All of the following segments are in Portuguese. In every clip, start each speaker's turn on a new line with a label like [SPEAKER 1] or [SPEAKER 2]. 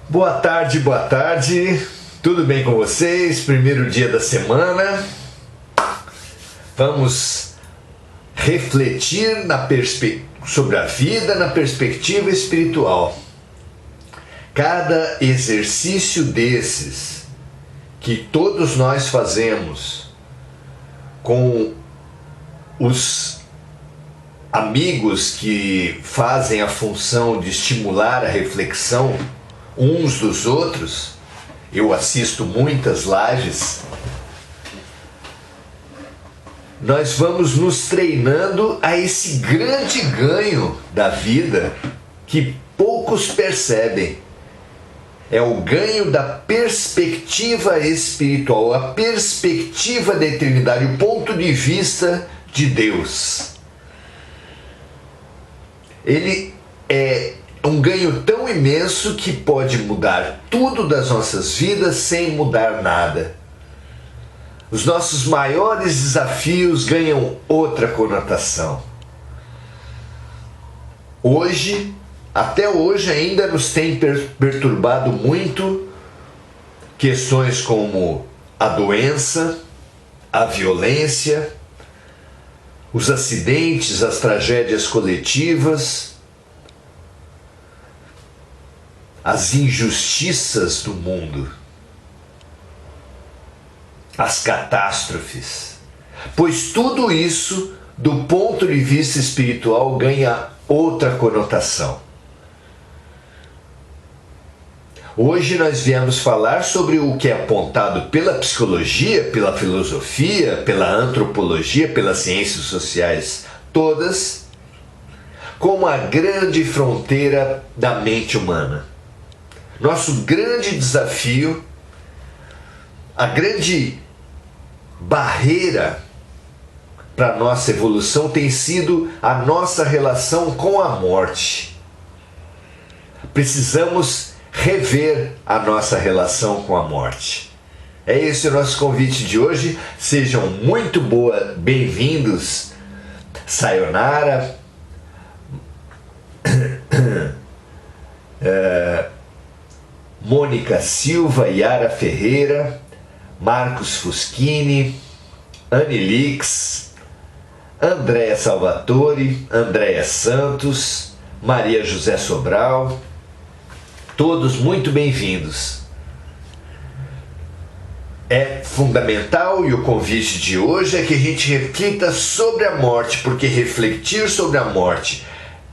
[SPEAKER 1] Boa tarde, boa tarde. Tudo bem com vocês? Primeiro dia da semana. Vamos refletir sobre a vida na perspectiva espiritual. Cada exercício desses que todos nós fazemos com os amigos que fazem a função de estimular a reflexão uns dos outros, eu assisto muitas lives, nós vamos nos treinando a esse grande ganho da vida que poucos percebem. É o ganho da perspectiva espiritual, a perspectiva da eternidade, o ponto de vista de Deus. Ele é um ganho tão imenso que pode mudar tudo das nossas vidas sem mudar nada. Os nossos maiores desafios ganham outra conotação. Até hoje ainda nos tem perturbado muito questões como a doença, a violência, os acidentes, as tragédias coletivas, as injustiças do mundo, as catástrofes, pois tudo isso, do ponto de vista espiritual, ganha outra conotação. Hoje nós viemos falar sobre o que é apontado pela psicologia, pela filosofia, pela antropologia, pelas ciências sociais, todas, como a grande fronteira da mente humana. Nosso grande desafio, a grande barreira para a nossa evolução tem sido a nossa relação com a morte. Precisamos rever a nossa relação com a morte. É esse o nosso convite de hoje. Sejam muito bem-vindos. Sayonara. Mônica Silva, Yara Ferreira, Marcos Fuschini, Anilix, Andréa Salvatore, Andréa Santos, Maria José Sobral, todos muito bem-vindos. É fundamental, e o convite de hoje é que a gente reflita sobre a morte, porque refletir sobre a morte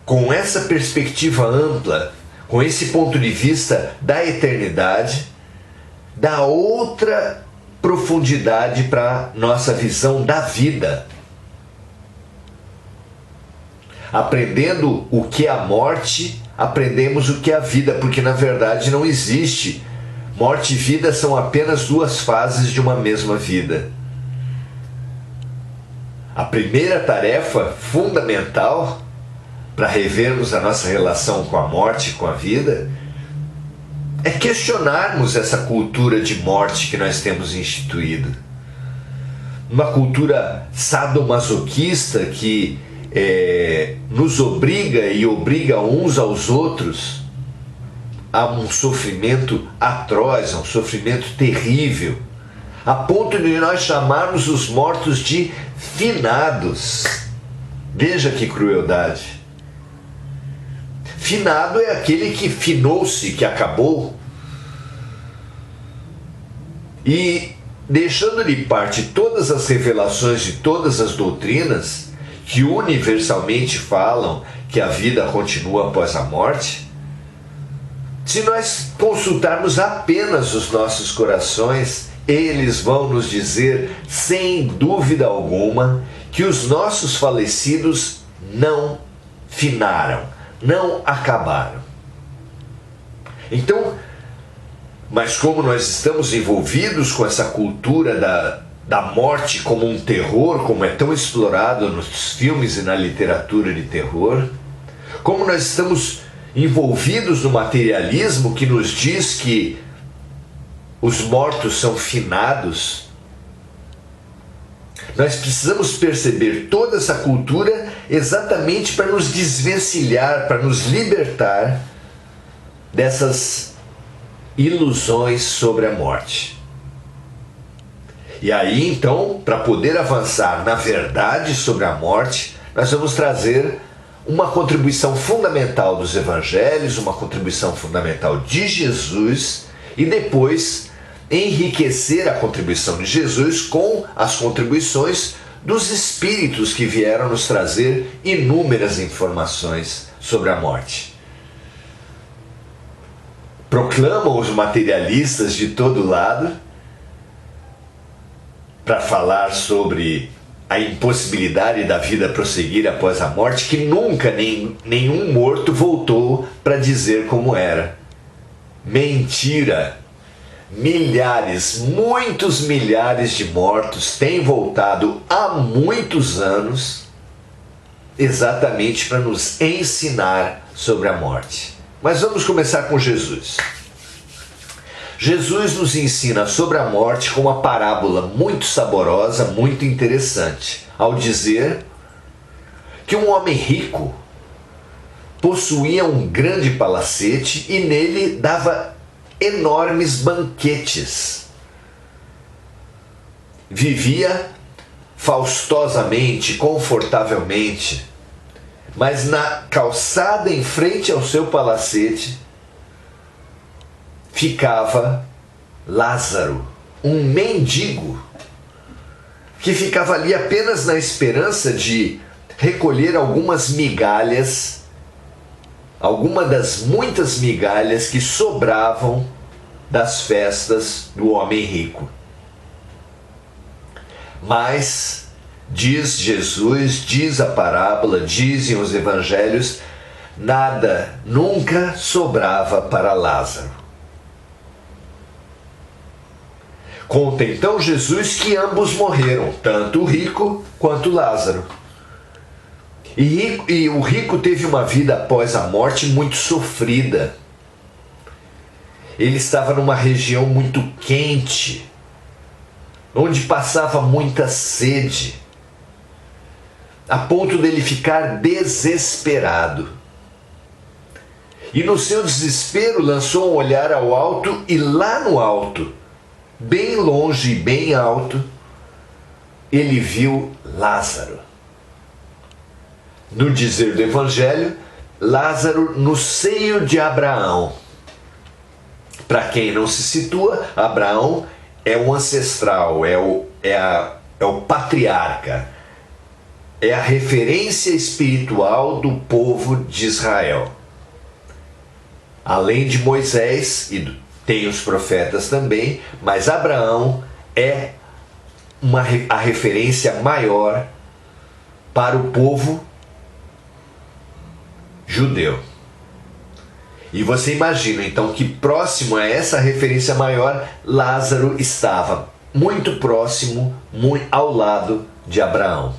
[SPEAKER 1] com essa perspectiva ampla, com esse ponto de vista da eternidade, dá outra profundidade para nossa visão da vida. Aprendendo o que é a morte, aprendemos o que é a vida, porque na verdade não existe. Morte e vida são apenas duas fases de uma mesma vida. A primeira tarefa fundamental para revermos a nossa relação com a morte e com a vida é questionarmos essa cultura de morte que nós temos instituído. Uma cultura sadomasoquista que nos obriga e obriga uns aos outros a um sofrimento atroz, a um sofrimento terrível, a ponto de nós chamarmos os mortos de finados. Veja que crueldade. Finado é aquele que finou-se, que acabou. E deixando de parte todas as revelações de todas as doutrinas que universalmente falam que a vida continua após a morte, se nós consultarmos apenas os nossos corações, eles vão nos dizer, sem dúvida alguma, que os nossos falecidos não finaram, não acabaram. Então, mas como nós estamos envolvidos com essa cultura da morte como um terror, como é tão explorado nos filmes e na literatura de terror, como nós estamos envolvidos no materialismo que nos diz que os mortos são finados, nós precisamos perceber toda essa cultura exatamente para nos desvencilhar, para nos libertar dessas ilusões sobre a morte. E aí, então, para poder avançar na verdade sobre a morte, nós vamos trazer uma contribuição fundamental dos evangelhos, uma contribuição fundamental de Jesus, e depois enriquecer a contribuição de Jesus com as contribuições dos espíritos que vieram nos trazer inúmeras informações sobre a morte. Proclamam os materialistas de todo lado para falar sobre a impossibilidade da vida prosseguir após a morte, que nunca nenhum morto voltou para dizer como era. Mentira! Milhares, muitos milhares de mortos têm voltado há muitos anos exatamente para nos ensinar sobre a morte. Mas vamos começar com Jesus. Jesus nos ensina sobre a morte com uma parábola muito saborosa, muito interessante, ao dizer que um homem rico possuía um grande palacete e nele dava enormes banquetes. Vivia faustosamente, confortavelmente, mas na calçada em frente ao seu palacete ficava Lázaro, um mendigo, que ficava ali apenas na esperança de recolher algumas migalhas, alguma das muitas migalhas que sobravam das festas do homem rico. Mas, diz Jesus, diz a parábola, dizem os evangelhos, nada nunca sobrava para Lázaro. Conta então Jesus que ambos morreram, tanto o rico quanto Lázaro. E o rico teve uma vida após a morte muito sofrida. Ele estava numa região muito quente, onde passava muita sede, a ponto dele ficar desesperado. E no seu desespero lançou um olhar ao alto, e lá no alto, bem longe e bem alto, ele viu Lázaro. No dizer do Evangelho, Lázaro no seio de Abraão. Para quem não se situa, Abraão é o ancestral, é o patriarca, é a referência espiritual do povo de Israel. Além de Moisés, e tem os profetas também, mas Abraão é a referência maior para o povo judeu. E você imagina então que próximo a essa referência maior, Lázaro estava muito próximo, muito ao lado de Abraão.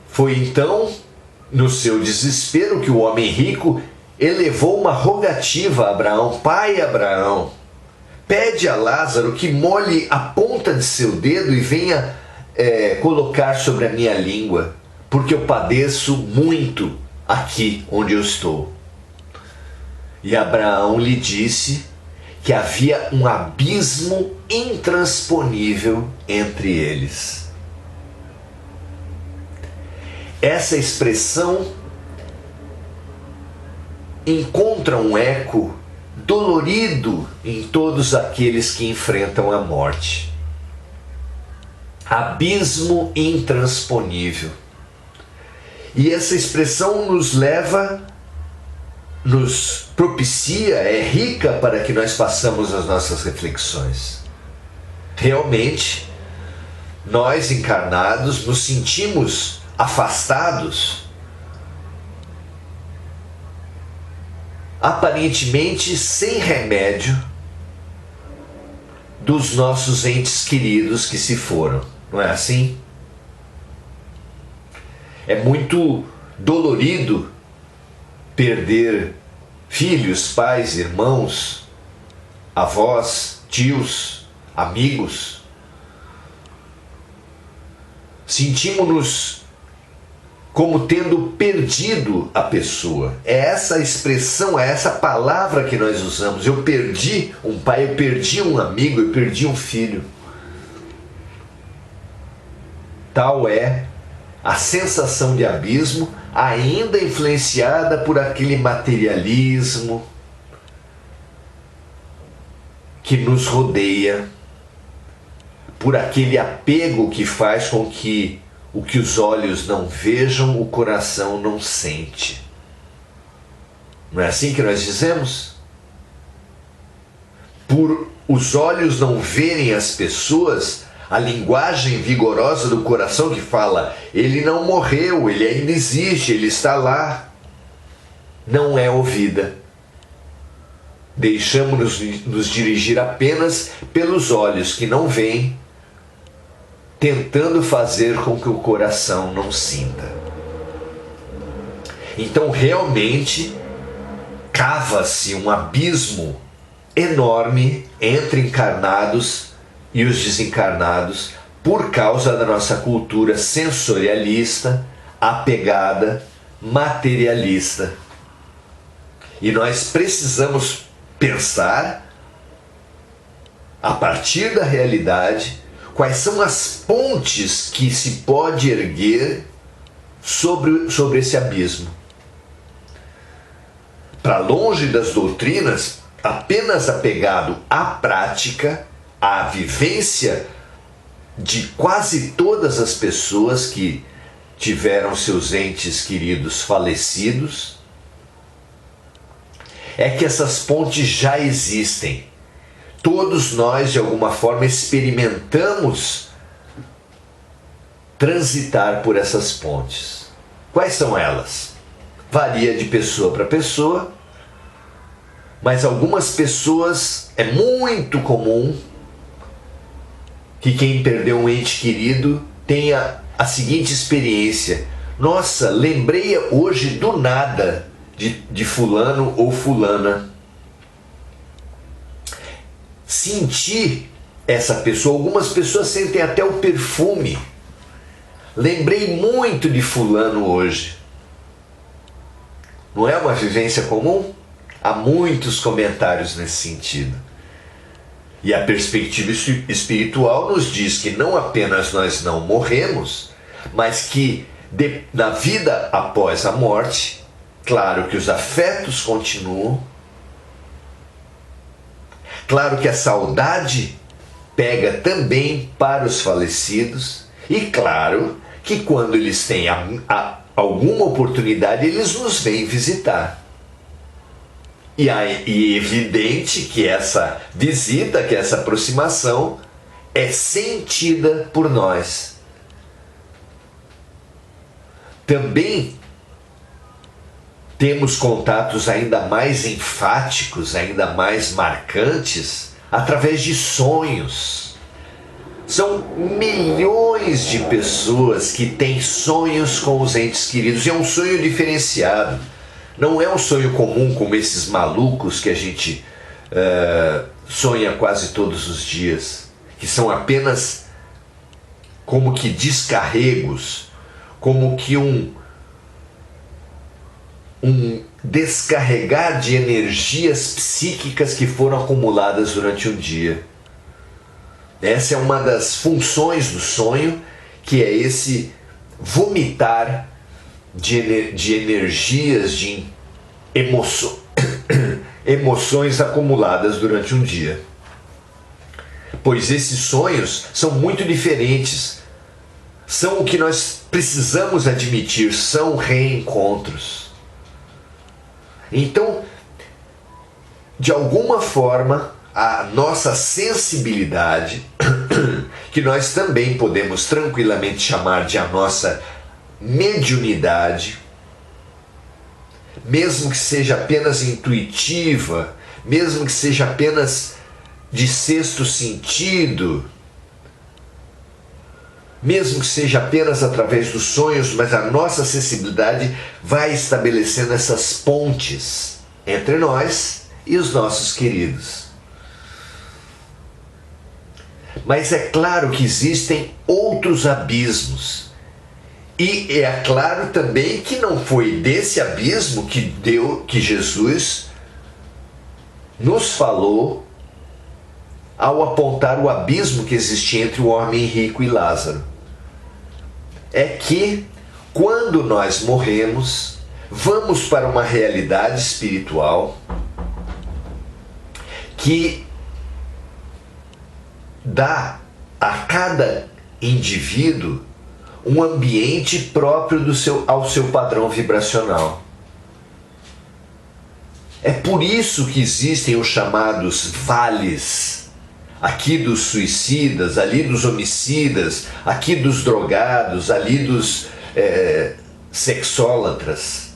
[SPEAKER 1] Foi então, no seu desespero, que o homem rico elevou uma rogativa a Abraão: Pai Abraão, pede a Lázaro que molhe a ponta de seu dedo e venha colocar sobre a minha língua, porque eu padeço muito aqui onde eu estou. E Abraão lhe disse que havia um abismo intransponível entre eles. Essa expressão encontra um eco dolorido em todos aqueles que enfrentam a morte. Abismo intransponível. E essa expressão nos propicia, é rica para que nós façamos as nossas reflexões. Realmente, nós encarnados nos sentimos afastados, aparentemente sem remédio, dos nossos entes queridos que se foram, não é assim? É muito dolorido perder filhos, pais, irmãos, avós, tios, amigos. Sentimos-nos como tendo perdido a pessoa. É essa expressão, é essa palavra que nós usamos. Eu perdi um pai, eu perdi um amigo, eu perdi um filho. Tal é a sensação de abismo, ainda influenciada por aquele materialismo que nos rodeia, por aquele apego que faz com que o que os olhos não vejam, o coração não sente. Não é assim que nós dizemos? Por os olhos não verem as pessoas, a linguagem vigorosa do coração que fala, ele não morreu, ele ainda existe, ele está lá, não é ouvida. Deixamos-nos nos dirigir apenas pelos olhos que não veem, tentando fazer com que o coração não sinta. Então realmente cava-se um abismo enorme entre encarnados e os desencarnados por causa da nossa cultura sensorialista, apegada, materialista. E nós precisamos pensar, a partir da realidade, quais são as pontes que se pode erguer sobre esse abismo. Para longe das doutrinas, apenas apegado à prática, à vivência de quase todas as pessoas que tiveram seus entes queridos falecidos, é que essas pontes já existem. Todos nós, de alguma forma, experimentamos transitar por essas pontes. Quais são elas? Varia de pessoa para pessoa, mas algumas pessoas é muito comum que quem perdeu um ente querido tenha a seguinte experiência: nossa, lembrei hoje do nada de fulano ou fulana. Senti essa pessoa. Algumas pessoas sentem até o perfume. Lembrei muito de fulano hoje. Não é uma vivência comum? Há muitos comentários nesse sentido. E a perspectiva espiritual nos diz que não apenas nós não morremos, mas que na vida após a morte, claro que os afetos continuam, claro que a saudade pega também para os falecidos, e claro que quando eles têm alguma oportunidade, eles nos vêm visitar. E é evidente que essa visita, que essa aproximação é sentida por nós. Também temos contatos ainda mais enfáticos, ainda mais marcantes, através de sonhos. São milhões de pessoas que têm sonhos com os entes queridos, e é um sonho diferenciado. Não é um sonho comum como esses malucos que a gente sonha quase todos os dias, que são apenas como que descarregos, como que um descarregar de energias psíquicas que foram acumuladas durante um dia. Essa é uma das funções do sonho, que é esse vomitar de energias, de emoções acumuladas durante um dia. Pois esses sonhos são muito diferentes. São o que nós precisamos admitir, são reencontros. Então, de alguma forma, a nossa sensibilidade, que nós também podemos tranquilamente chamar de a nossa mediunidade, mesmo que seja apenas intuitiva, mesmo que seja apenas de sexto sentido, mesmo que seja apenas através dos sonhos, mas a nossa sensibilidade vai estabelecendo essas pontes entre nós e os nossos queridos. Mas é claro que existem outros abismos E é claro também que não foi desse abismo que Jesus nos falou ao apontar o abismo que existia entre o homem rico e Lázaro. É que quando nós morremos, vamos para uma realidade espiritual que dá a cada indivíduo um ambiente próprio ao seu padrão vibracional. É por isso que existem os chamados vales, aqui dos suicidas, ali dos homicidas, aqui dos drogados, ali dos sexólatras.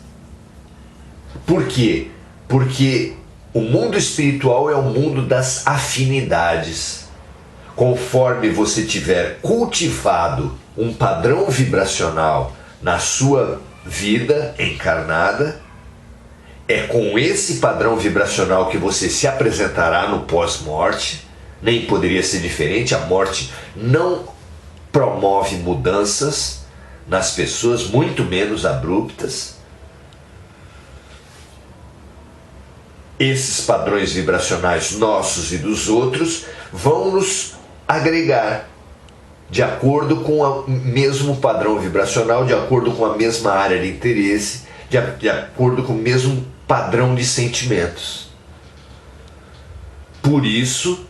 [SPEAKER 1] Por quê? Porque o mundo espiritual é o mundo das afinidades. Conforme você tiver cultivado um padrão vibracional na sua vida encarnada, é com esse padrão vibracional que você se apresentará no pós-morte. Nem poderia ser diferente. A morte não promove mudanças nas pessoas, muito menos abruptas. Esses padrões vibracionais nossos e dos outros vão nos agregar de acordo com o mesmo padrão vibracional, de acordo com a mesma área de interesse, de acordo com o mesmo padrão de sentimentos. Por isso,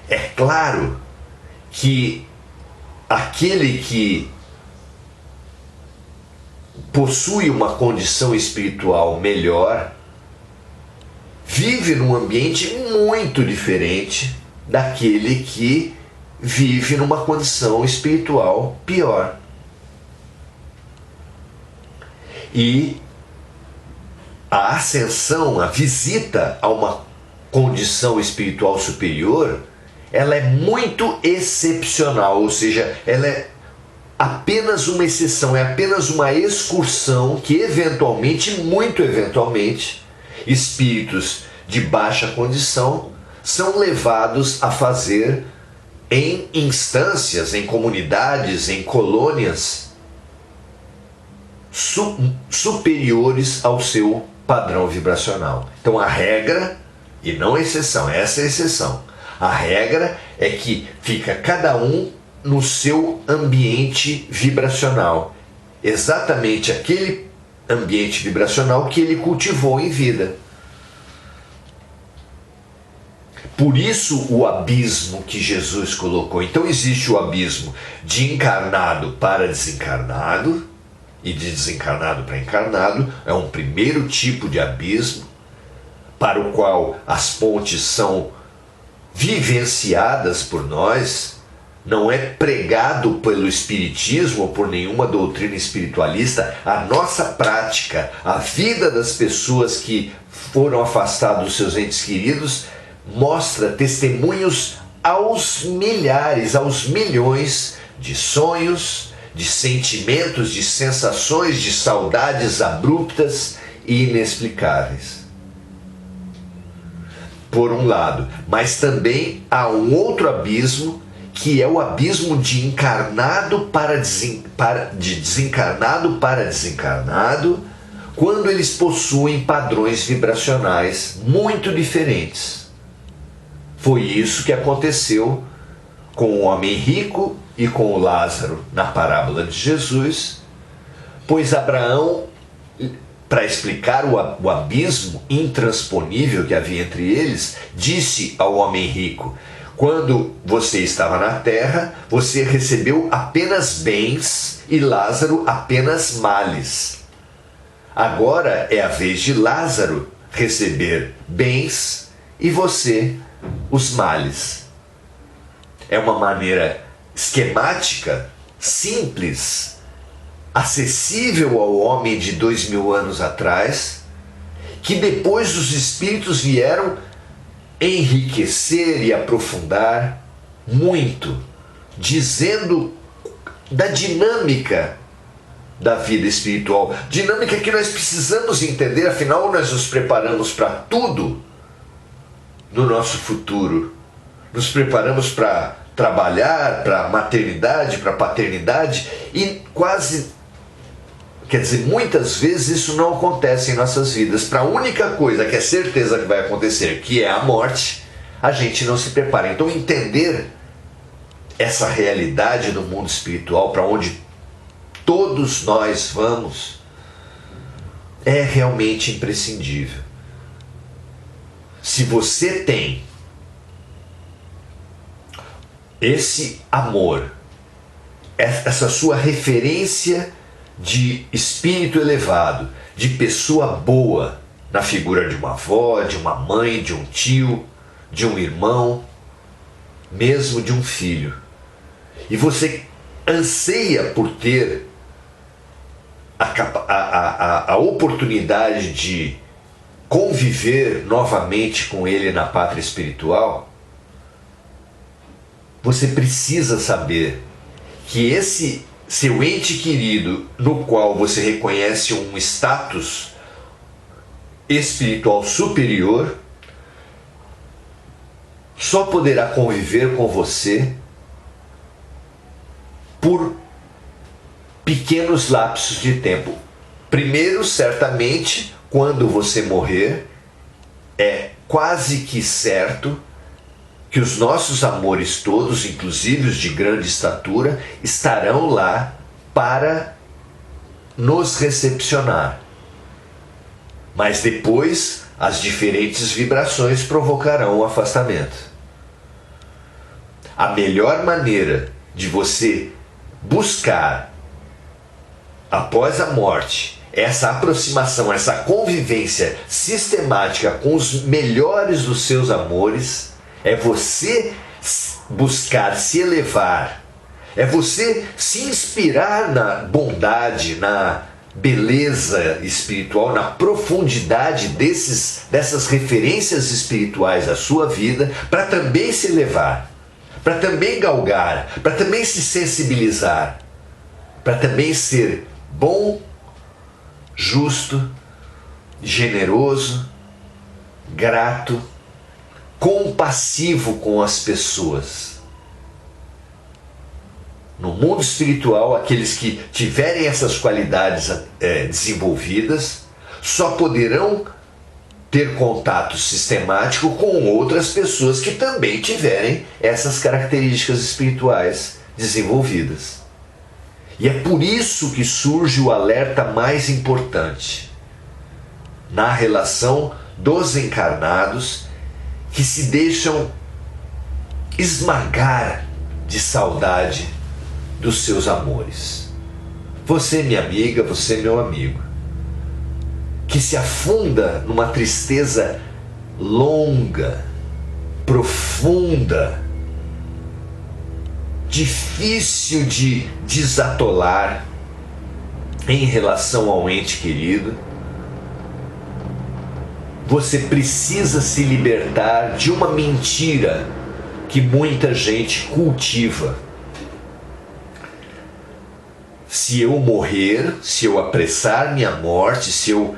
[SPEAKER 1] é claro que aquele que possui uma condição espiritual melhor vive num ambiente muito diferente daquele que vive numa condição espiritual pior. E a ascensão, a visita a uma condição espiritual superior, ela é muito excepcional, ou seja, ela é apenas uma exceção, é apenas uma excursão que eventualmente, muito eventualmente, espíritos de baixa condição são levados a fazer em instâncias, em comunidades, em colônias superiores ao seu padrão vibracional. Então a regra, e não a exceção, essa é a exceção. A regra é que fica cada um no seu ambiente vibracional, exatamente aquele ambiente vibracional que ele cultivou em vida. Por isso o abismo que Jesus colocou. Então existe o abismo de encarnado para desencarnado e de desencarnado para encarnado. É um primeiro tipo de abismo para o qual as pontes são vivenciadas por nós. Não é pregado pelo espiritismo ou por nenhuma doutrina espiritualista. A nossa prática, a vida das pessoas que foram afastados dos seus entes queridos, mostra testemunhos aos milhares, aos milhões de sonhos, de sentimentos, de sensações, de saudades abruptas e inexplicáveis. Por um lado, mas também há um outro abismo, que é o abismo de encarnado de desencarnado para desencarnado, quando eles possuem padrões vibracionais muito diferentes. Foi isso que aconteceu com o homem rico e com o Lázaro na parábola de Jesus, pois Abraão, para explicar o abismo intransponível que havia entre eles, disse ao homem rico: quando você estava na terra, você recebeu apenas bens e Lázaro apenas males. Agora é a vez de Lázaro receber bens e você os males. É uma maneira esquemática, simples, acessível ao homem de 2000 anos atrás, que depois os espíritos vieram enriquecer e aprofundar muito, dizendo da dinâmica da vida espiritual, dinâmica que nós precisamos entender, afinal nós nos preparamos para tudo no nosso futuro. Nos preparamos para trabalhar, para maternidade, para paternidade, e quase Quer dizer, muitas vezes isso não acontece em nossas vidas. Para a única coisa que é certeza que vai acontecer, que é a morte, a gente não se prepara. Então entender essa realidade do mundo espiritual, para onde todos nós vamos, é realmente imprescindível. Se você tem esse amor, essa sua referência de espírito elevado, de pessoa boa, na figura de uma avó, de uma mãe, de um tio, de um irmão, mesmo de um filho, e você anseia por ter a oportunidade de conviver novamente com ele na pátria espiritual, você precisa saber que esse seu ente querido, no qual você reconhece um status espiritual superior, só poderá conviver com você por pequenos lapsos de tempo. Primeiro, certamente, quando você morrer, é quase que certo que os nossos amores todos, inclusive os de grande estatura, estarão lá para nos recepcionar. Mas depois, as diferentes vibrações provocarão o afastamento. A melhor maneira de você buscar, após a morte, essa aproximação, essa convivência sistemática com os melhores dos seus amores, é você buscar se elevar, é você se inspirar na bondade, na beleza espiritual, na profundidade dessas referências espirituais à sua vida, para também se elevar, para também galgar, para também se sensibilizar, para também ser bom, justo, generoso, grato, compassivo com as pessoas. No mundo espiritual, aqueles que tiverem essas qualidades desenvolvidas só poderão ter contato sistemático com outras pessoas que também tiverem essas características espirituais desenvolvidas. E é por isso que surge o alerta mais importante na relação dos encarnados que se deixam esmagar de saudade dos seus amores. Você, minha amiga, você, meu amigo, que se afunda numa tristeza longa, profunda, difícil de desatolar em relação ao ente querido, você precisa se libertar de uma mentira que muita gente cultiva. Se eu morrer, se eu apressar minha morte, se eu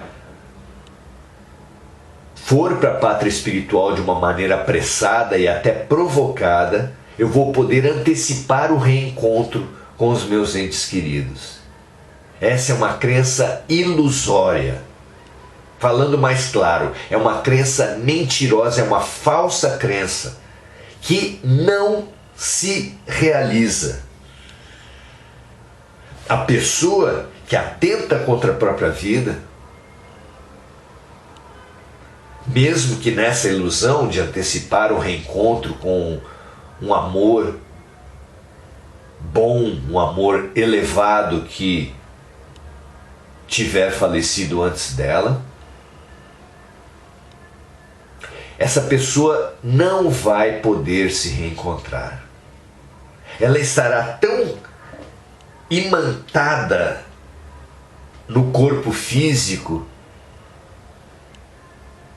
[SPEAKER 1] for para a pátria espiritual de uma maneira apressada e até provocada, eu vou poder antecipar o reencontro com os meus entes queridos. Essa é uma crença ilusória. Falando mais claro, é uma crença mentirosa, é uma falsa crença que não se realiza. A pessoa que atenta contra a própria vida, mesmo que nessa ilusão de antecipar o reencontro com um amor bom, um amor elevado que tiver falecido antes dela, essa pessoa não vai poder se reencontrar. Ela estará tão imantada no corpo físico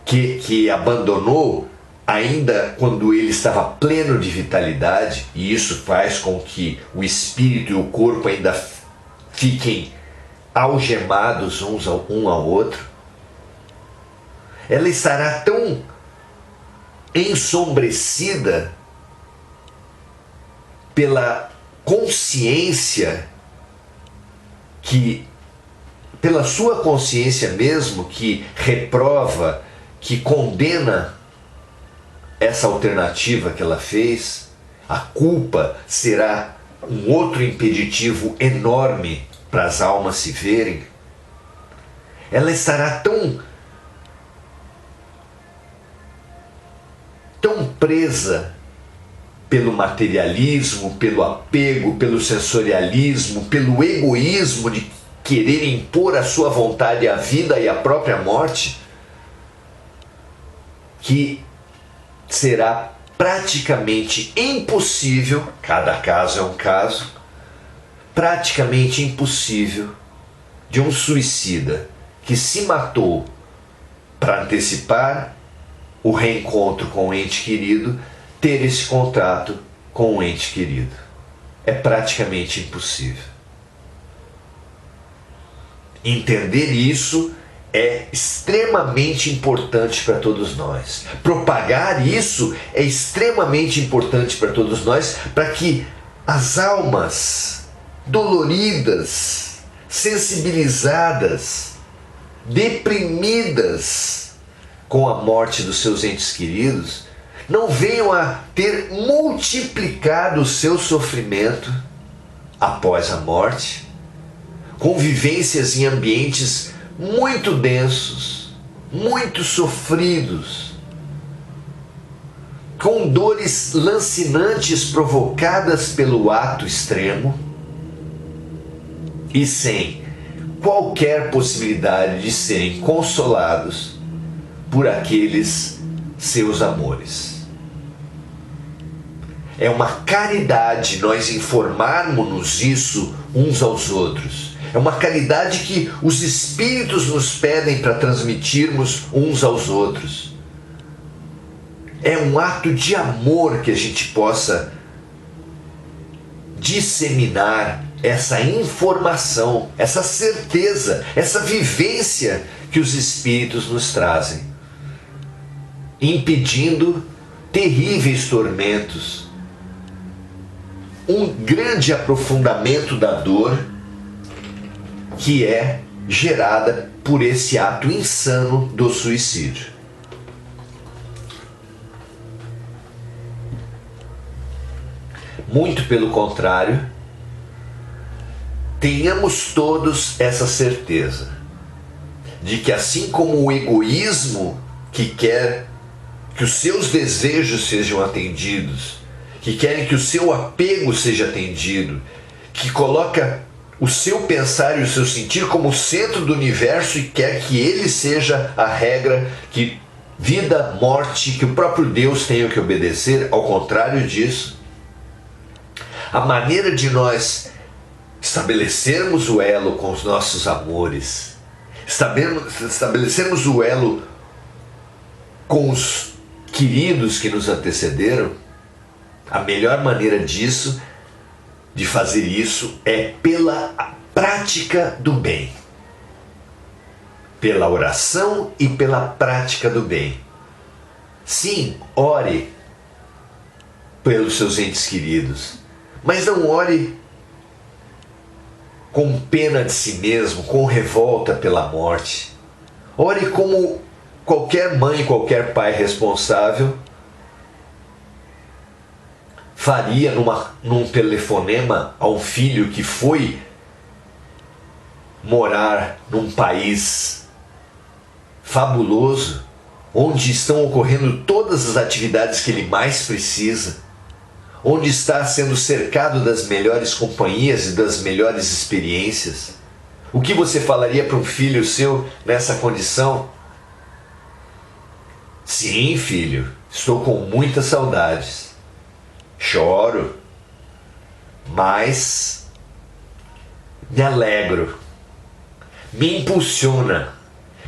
[SPEAKER 1] que abandonou ainda quando ele estava pleno de vitalidade, e isso faz com que o espírito e o corpo ainda fiquem algemados um ao outro. Ela estará tão ensombrecida pela consciência que pela sua consciência mesmo, que reprova, que condena essa alternativa que ela fez, a culpa será um outro impeditivo enorme para as almas se verem. Ela estará tão presa pelo materialismo, pelo apego, pelo sensorialismo, pelo egoísmo de querer impor a sua vontade à vida e à própria morte, que será praticamente impossível, cada caso é um caso, praticamente impossível de um suicida que se matou para antecipar o reencontro com o ente querido, ter esse contato com o ente querido. É praticamente impossível. Entender isso é extremamente importante para todos nós. Propagar isso é extremamente importante para todos nós, para que as almas doloridas, sensibilizadas, deprimidas com a morte dos seus entes queridos, não venham a ter multiplicado o seu sofrimento após a morte, com vivências em ambientes muito densos, muito sofridos, com dores lancinantes provocadas pelo ato extremo e sem qualquer possibilidade de serem consolados por aqueles seus amores. É uma caridade nós informarmos-nos isso uns aos outros. É uma caridade que os Espíritos nos pedem para transmitirmos uns aos outros. É um ato de amor que a gente possa disseminar essa informação, essa certeza, essa vivência que os Espíritos nos trazem, impedindo terríveis tormentos, um grande aprofundamento da dor que é gerada por esse ato insano do suicídio. Muito pelo contrário, tenhamos todos essa certeza de que, assim como o egoísmo que quer que os seus desejos sejam atendidos, que querem que o seu apego seja atendido, que coloca o seu pensar e o seu sentir como centro do universo e quer que ele seja a regra, que vida, morte, que o próprio Deus tenha que obedecer, ao contrário disso, a maneira de nós estabelecermos o elo com os nossos amores, estabelecermos o elo com os queridos que nos antecederam, a melhor maneira disso, de fazer isso, é pela prática do bem. Pela oração e pela prática do bem. Sim, ore pelos seus entes queridos, mas não ore com pena de si mesmo, com revolta pela morte. Ore como qualquer mãe, qualquer pai responsável faria num telefonema a um filho que foi morar num país fabuloso, onde estão ocorrendo todas as atividades que ele mais precisa, onde está sendo cercado das melhores companhias e das melhores experiências. O que você falaria para um filho seu nessa condição? Sim, filho, estou com muitas saudades. Choro, mas me alegro, me impulsiona,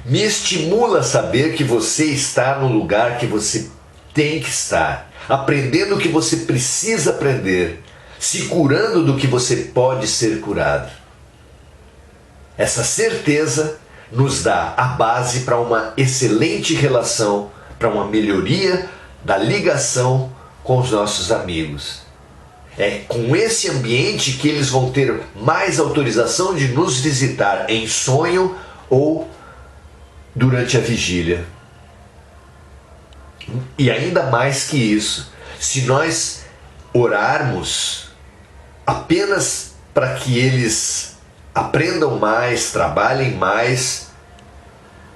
[SPEAKER 1] me estimula a saber que você está no lugar que você tem que estar, aprendendo o que você precisa aprender, se curando do que você pode ser curado. Essa certeza nos dá a base para uma excelente relação, para uma melhoria da ligação com os nossos amigos. É com esse ambiente que eles vão ter mais autorização de nos visitar em sonho ou durante a vigília. E ainda mais que isso, se nós orarmos apenas para que eles aprendam mais, trabalhem mais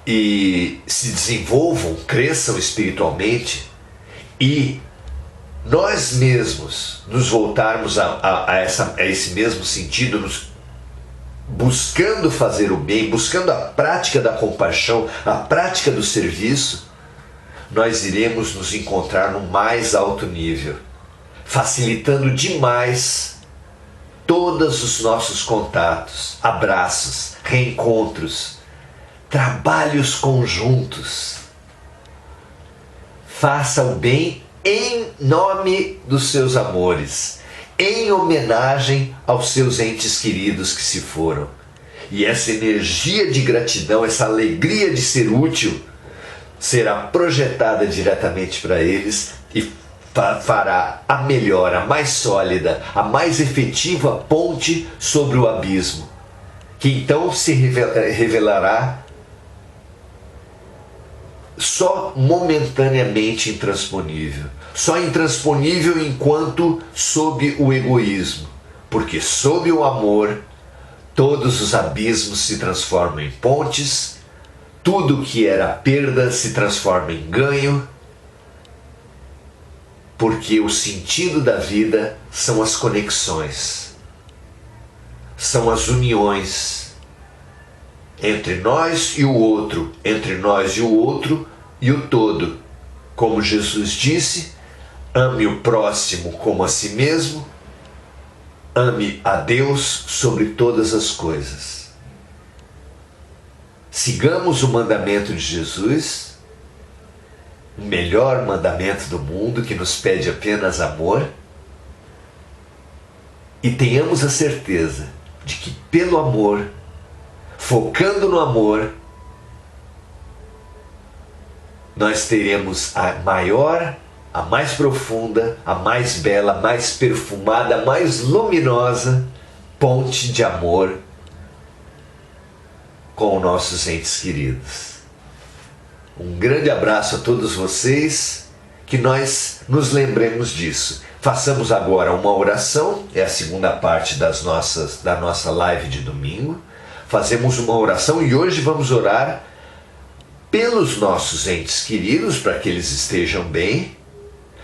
[SPEAKER 1] e se desenvolvam, cresçam espiritualmente, e nós mesmos nos voltarmos a esse mesmo sentido, buscando fazer o bem, buscando a prática da compaixão, a prática do serviço, nós iremos nos encontrar no mais alto nível, facilitando demais todos os nossos contatos, abraços, reencontros, trabalhos conjuntos. Faça o bem em nome dos seus amores, em homenagem aos seus entes queridos que se foram. E essa energia de gratidão, essa alegria de ser útil, será projetada diretamente para eles e fará a melhor, a mais sólida, a mais efetiva ponte sobre o abismo, que então se revelará só momentaneamente intransponível. Só intransponível enquanto sob o egoísmo, porque sob o amor todos os abismos se transformam em pontes, tudo que era perda se transforma em ganho, porque o sentido da vida são as conexões, são as uniões entre nós e o outro, entre nós e o outro e o todo. Como Jesus disse, ame o próximo como a si mesmo, ame a Deus sobre todas as coisas. Sigamos o mandamento de Jesus, o melhor mandamento do mundo, que nos pede apenas amor, e tenhamos a certeza de que pelo amor, focando no amor, nós teremos a maior, a mais profunda, a mais bela, a mais perfumada, a mais luminosa ponte de amor com nossos entes queridos. Um grande abraço a todos vocês, que nós nos lembremos disso. Façamos agora uma oração, é a segunda parte da nossa live de domingo. Fazemos uma oração e hoje vamos orar pelos nossos entes queridos, para que eles estejam bem,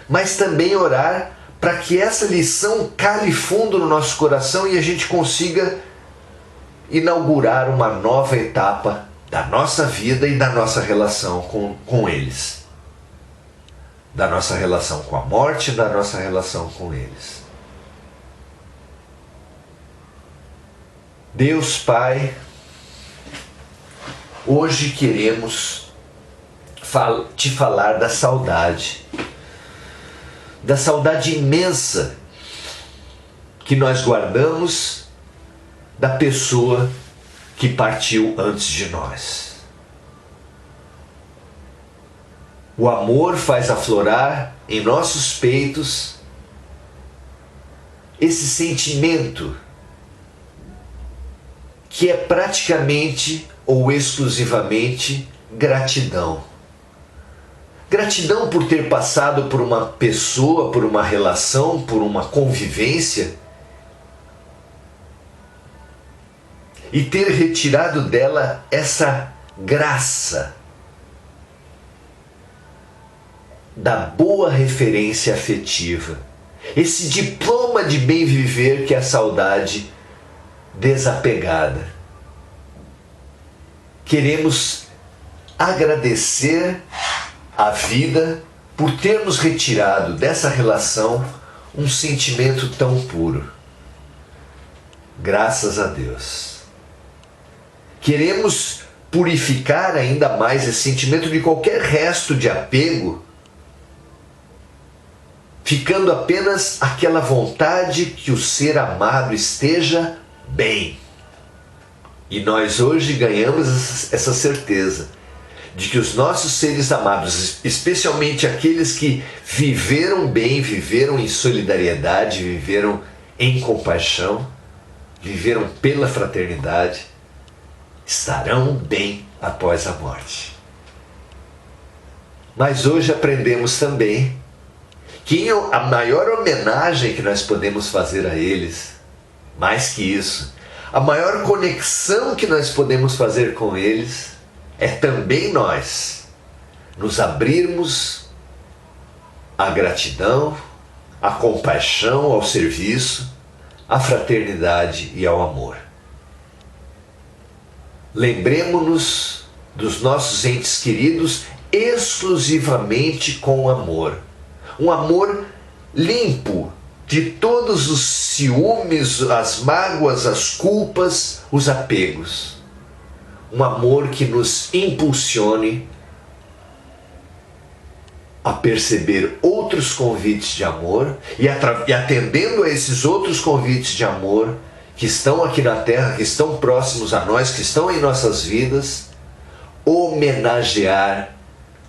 [SPEAKER 1] mas também orar para que essa lição cale fundo no nosso coração e a gente consiga inaugurar uma nova etapa da nossa vida e da nossa relação com eles. Da nossa relação com a morte e da nossa relação com eles. Deus Pai, hoje queremos te falar da saudade imensa que nós guardamos da pessoa que partiu antes de nós. O amor faz aflorar em nossos peitos esse sentimento que é praticamente ou exclusivamente gratidão. Gratidão por ter passado por uma pessoa, por uma relação, por uma convivência e ter retirado dela essa graça da boa referência afetiva, esse diploma de bem viver que é a saudade desapegada. Queremos agradecer a vida por termos retirado dessa relação um sentimento tão puro. Graças a Deus. Queremos purificar ainda mais esse sentimento de qualquer resto de apego, ficando apenas aquela vontade que o ser amado esteja bem. E nós hoje ganhamos essa certeza de que os nossos seres amados, especialmente aqueles que viveram bem, viveram em solidariedade, viveram em compaixão, viveram pela fraternidade, estarão bem após a morte. Mas hoje aprendemos também que a maior homenagem que nós podemos fazer a eles, mais que isso, a maior conexão que nós podemos fazer com eles é também nós nos abrirmos à gratidão, à compaixão, ao serviço, à fraternidade e ao amor. Lembremos-nos dos nossos entes queridos exclusivamente com amor. Um amor limpo de todos os ciúmes, as mágoas, as culpas, os apegos. Um amor que nos impulsione a perceber outros convites de amor e atendendo a esses outros convites de amor que estão aqui na Terra, que estão próximos a nós, que estão em nossas vidas, homenagear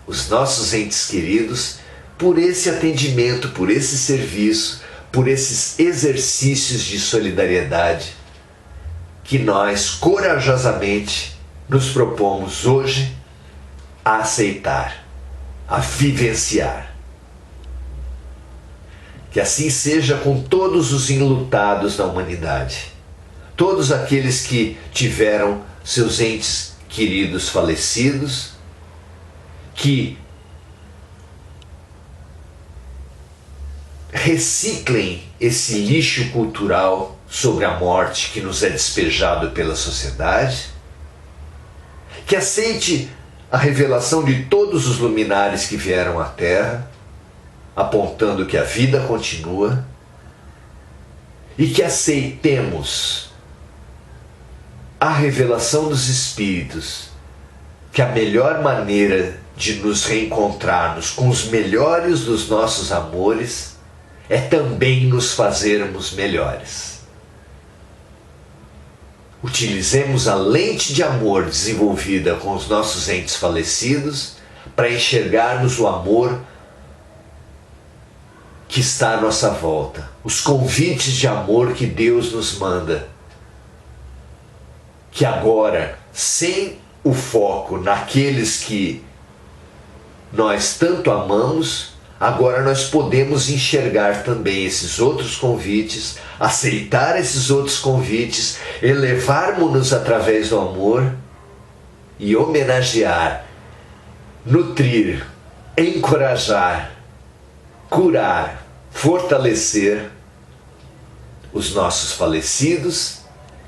[SPEAKER 1] os nossos entes queridos por esse atendimento, por esse serviço, por esses exercícios de solidariedade que nós corajosamente nos propomos hoje a aceitar, a vivenciar. Que assim seja com todos os enlutados da humanidade, todos aqueles que tiveram seus entes queridos falecidos, que reciclem esse lixo cultural sobre a morte que nos é despejado pela sociedade, que aceite a revelação de todos os luminares que vieram à Terra, apontando que a vida continua, e que aceitemos a revelação dos Espíritos, que a melhor maneira de nos reencontrarmos com os melhores dos nossos amores é também nos fazermos melhores. Utilizemos a lente de amor desenvolvida com os nossos entes falecidos para enxergarmos o amor que está à nossa volta, os convites de amor que Deus nos manda, que agora, sem o foco naqueles que nós tanto amamos, agora nós podemos enxergar também esses outros convites, aceitar esses outros convites, elevarmos-nos através do amor e homenagear, nutrir, encorajar, curar, fortalecer os nossos falecidos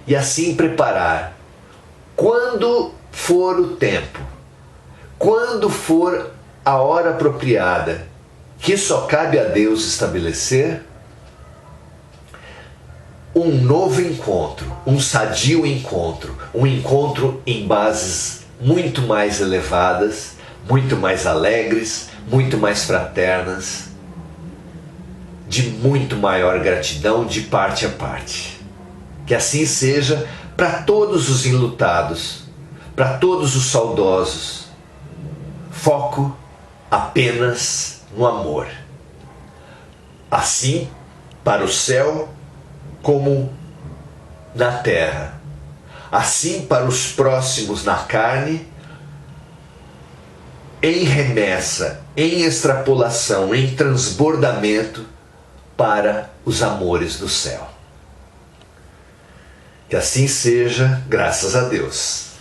[SPEAKER 1] e assim preparar, quando for o tempo, quando for a hora apropriada, que só cabe a Deus estabelecer, um novo encontro, um sadio encontro, um encontro em bases muito mais elevadas, muito mais alegres, muito mais fraternas, de muito maior gratidão de parte a parte. Que assim seja para todos os enlutados, para todos os saudosos. Foco apenas no amor. Assim, para o céu como na terra. Assim, para os próximos na carne, em remessa, em extrapolação, em transbordamento para os amores do céu. Que assim seja, graças a Deus.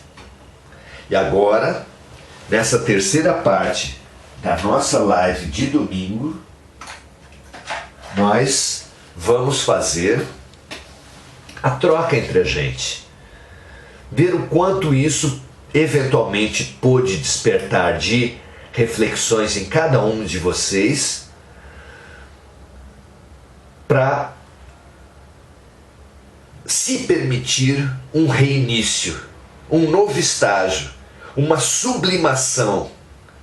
[SPEAKER 1] E agora, nessa terceira parte da nossa live de domingo, nós vamos fazer a troca entre a gente. Ver o quanto isso eventualmente pôde despertar de reflexões em cada um de vocês, para se permitir um reinício, um novo estágio, uma sublimação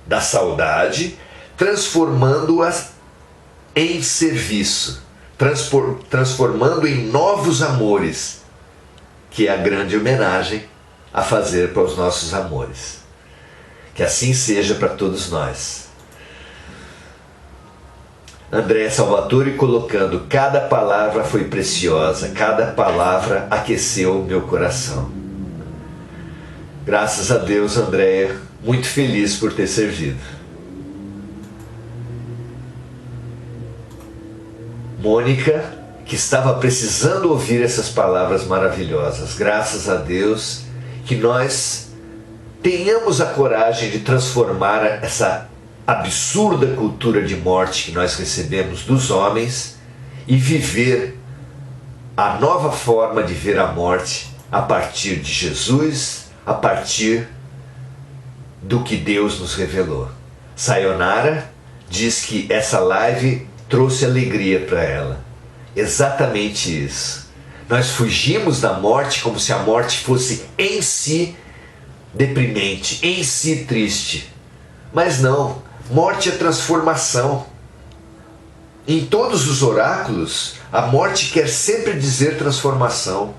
[SPEAKER 1] da saudade, transformando-a em serviço, transformando em novos amores, que é a grande homenagem a fazer para os nossos amores. Que assim seja para todos nós. André Salvatore colocando: cada palavra foi preciosa, cada palavra aqueceu meu coração. Graças a Deus, Andréia, muito feliz por ter servido. Mônica, que estava precisando ouvir essas palavras maravilhosas. Graças a Deus que nós tenhamos a coragem de transformar essa absurda cultura de morte que nós recebemos dos homens e viver a nova forma de ver a morte a partir de Jesus, a partir do que Deus nos revelou. Sayonara diz que essa live trouxe alegria para ela. Exatamente isso. Nós fugimos da morte como se a morte fosse em si deprimente, em si triste. Mas não, morte é transformação. Em todos os oráculos, a morte quer sempre dizer transformação.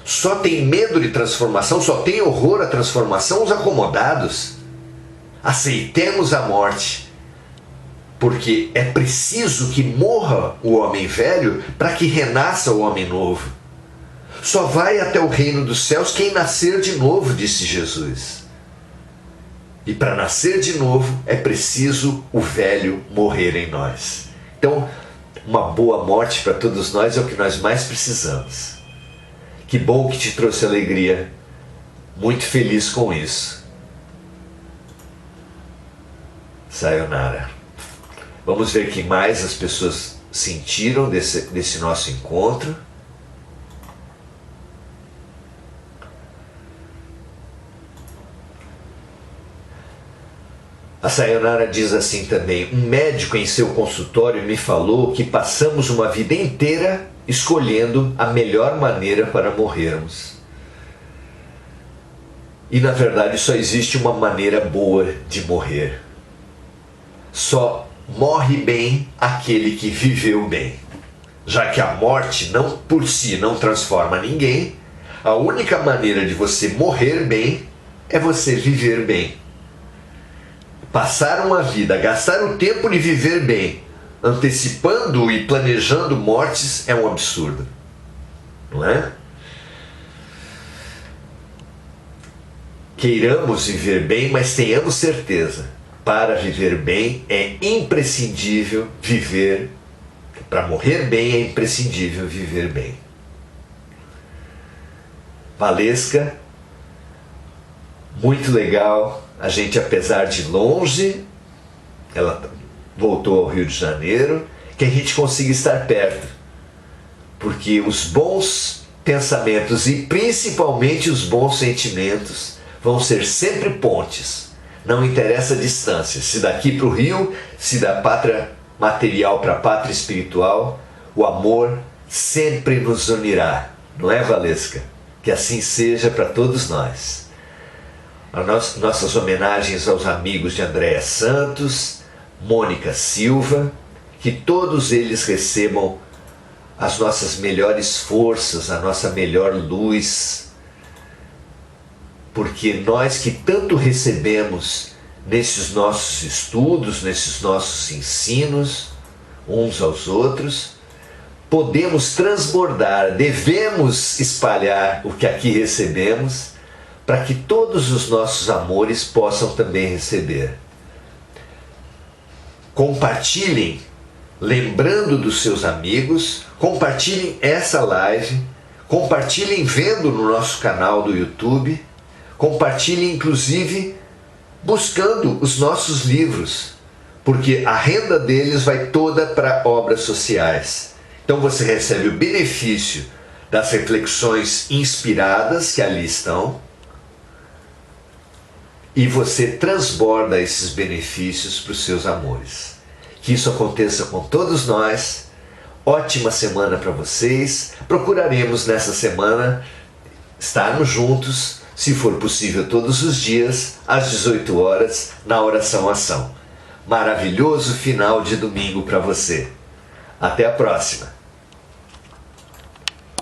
[SPEAKER 1] Só tem medo de transformação, só tem horror à transformação os acomodados. Aceitemos a morte, porque é preciso que morra o homem velho para que renasça o homem novo. Só vai até o reino dos céus quem nascer de novo, disse Jesus. E para nascer de novo é preciso o velho morrer em nós. Então, uma boa morte para todos nós é o que nós mais precisamos. Que bom que te trouxe alegria. Muito feliz com isso. Sayonara. Vamos ver o que mais as pessoas sentiram desse nosso encontro. A Sayonara diz assim também: um médico em seu consultório me falou que passamos uma vida inteira escolhendo a melhor maneira para morrermos. E na verdade só existe uma maneira boa de morrer. Só morre bem aquele que viveu bem. Já que a morte não por si não transforma ninguém, a única maneira de você morrer bem é você viver bem. Passar uma vida, gastar o tempo de viver bem, antecipando e planejando mortes é um absurdo, não é? Queiramos viver bem, mas tenhamos certeza, para viver bem é imprescindível viver, para morrer bem é imprescindível viver bem. Valesca, muito legal, a gente apesar de longe, ela voltou ao Rio de Janeiro, que a gente consiga estar perto, porque os bons pensamentos e principalmente os bons sentimentos vão ser sempre pontes, não interessa a distância, se daqui para o Rio, se da pátria material para a pátria espiritual, o amor sempre nos unirá, não é, Valesca? Que assim seja para todos nós. Nossas homenagens aos amigos de Andréa Santos, Mônica Silva, que todos eles recebam as nossas melhores forças, a nossa melhor luz, porque nós que tanto recebemos nesses nossos estudos, nesses nossos ensinos, uns aos outros, podemos transbordar, devemos espalhar o que aqui recebemos, para que todos os nossos amores possam também receber. Compartilhem, lembrando dos seus amigos, compartilhem essa live, compartilhem vendo no nosso canal do YouTube, compartilhem inclusive buscando os nossos livros, porque a renda deles vai toda para obras sociais. Então você recebe o benefício das reflexões inspiradas que ali estão, e você transborda esses benefícios para os seus amores. Que isso aconteça com todos nós. Ótima semana para vocês. Procuraremos nessa semana estarmos juntos, se for possível todos os dias, às 18 horas, na Oração Ação. Maravilhoso final de domingo para você. Até a próxima.